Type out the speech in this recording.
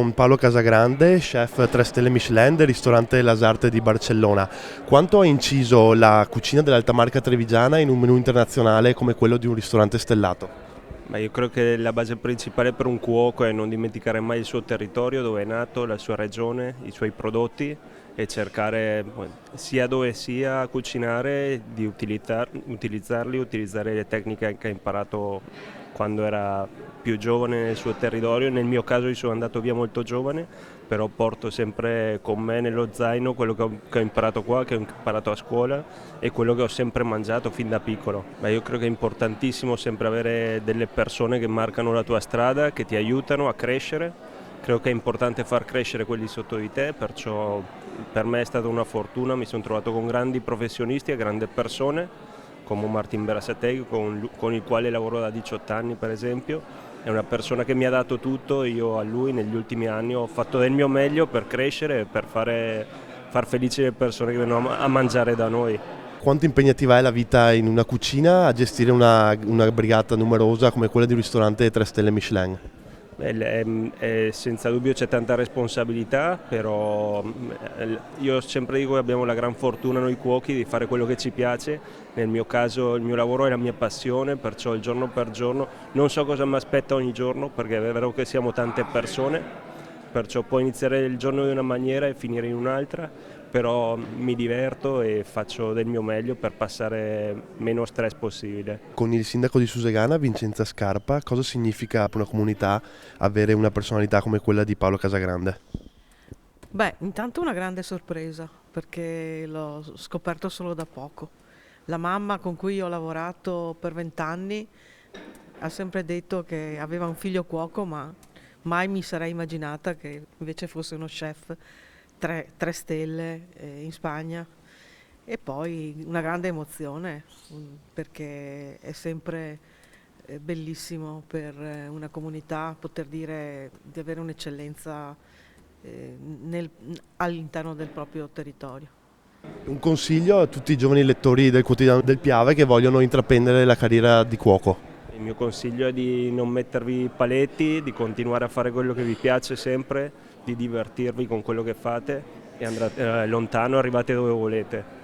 con Paolo Casagrande, chef 3 stelle Michelin del ristorante Las Artes di Barcellona. Quanto ha inciso la cucina dell'alta marca trevigiana in un menù internazionale come quello di un ristorante stellato? Ma io credo che la base principale per un cuoco è non dimenticare mai il suo territorio, dove è nato, la sua regione, i suoi prodotti e cercare sia dove sia a cucinare di utilizzarli, utilizzare le tecniche che ha imparato quando era più giovane nel suo territorio. Nel mio caso io sono andato via molto giovane, però porto sempre con me nello zaino quello che ho imparato qua, che ho imparato a scuola e quello che ho sempre mangiato fin da piccolo. Ma io credo che è importantissimo sempre avere delle persone che marcano la tua strada, che ti aiutano a crescere. Credo che è importante far crescere quelli sotto di te, perciò per me è stata una fortuna, mi sono trovato con grandi professionisti e grandi persone come Martin Berasategui con il quale lavoro da 18 anni per esempio. È una persona che mi ha dato tutto, io a lui negli ultimi anni ho fatto del mio meglio per crescere e per far felici le persone che vengono a mangiare da noi. Quanto impegnativa è la vita in una cucina a gestire una brigata numerosa come quella di un ristorante 3 stelle Michelin? Senza dubbio c'è tanta responsabilità, però io sempre dico che abbiamo la gran fortuna noi cuochi di fare quello che ci piace. Nel mio caso il mio lavoro è la mia passione, perciò il giorno per giorno non so cosa mi aspetta ogni giorno, perché è vero che siamo tante persone, perciò può iniziare il giorno di una maniera e finire in un'altra, però mi diverto e faccio del mio meglio per passare meno stress possibile. Con il sindaco di Susegana, Vincenza Scarpa, cosa significa per una comunità avere una personalità come quella di Paolo Casagrande? Beh, intanto una grande sorpresa perché l'ho scoperto solo da poco. La mamma con cui ho lavorato per 20 anni ha sempre detto che aveva un figlio cuoco, ma mai mi sarei immaginata che invece fosse uno chef 3 stelle in Spagna. E poi una grande emozione perché è sempre bellissimo per una comunità poter dire di avere un'eccellenza nel- all'interno del proprio territorio. Un consiglio a tutti i giovani lettori del quotidiano del Piave che vogliono intraprendere la carriera di cuoco. Il mio consiglio è di non mettervi paletti, di continuare a fare quello che vi piace sempre, di divertirvi con quello che fate e andate lontano, arrivate dove volete.